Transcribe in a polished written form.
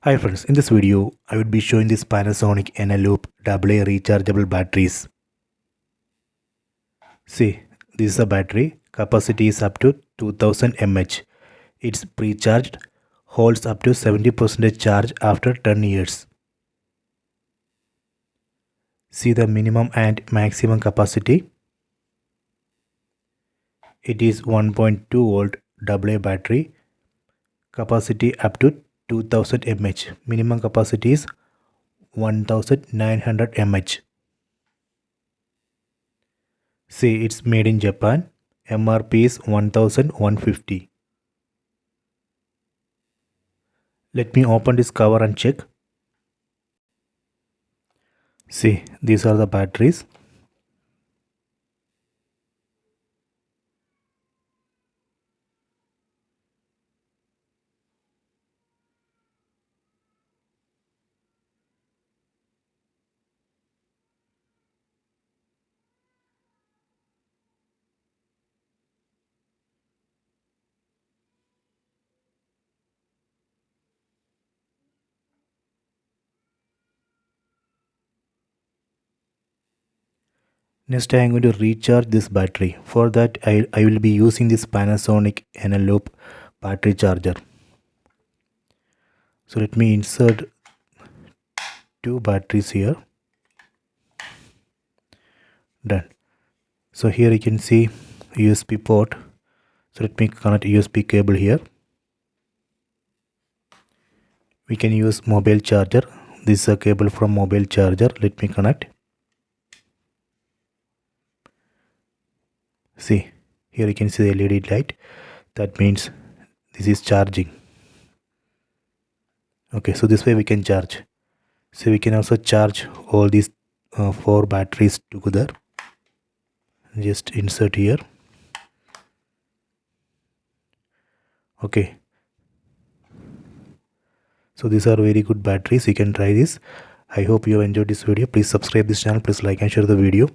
Hi friends, in this video I would be showing this Panasonic Eneloop AA rechargeable batteries. See, this is a battery, capacity is up to 2000 mAh. It's pre-charged, holds up to 70% charge after 10 years. See the minimum and maximum capacity. It is 1.2 volt AA battery, capacity up to 2000 mAh. Minimum capacity is 1900 mAh. See, it's made in Japan. MRP is 1150. Let me open this cover and check. See, these are the batteries. Next, I am going to recharge this battery. For that, I will be using this Panasonic Eneloop battery charger. So let me insert two batteries here. Done. So here you can see USB port. So let me connect USB cable here. We can use mobile charger. This is a cable from mobile charger. Let me connect. See, here you can see the LED light. That means this is charging. Okay, so this way we can charge. So we can also charge all these 4 batteries together. Just insert here. Okay, so these are very good batteries. You can try this. I hope you have enjoyed this video. Please subscribe this channel. Please like and share the video.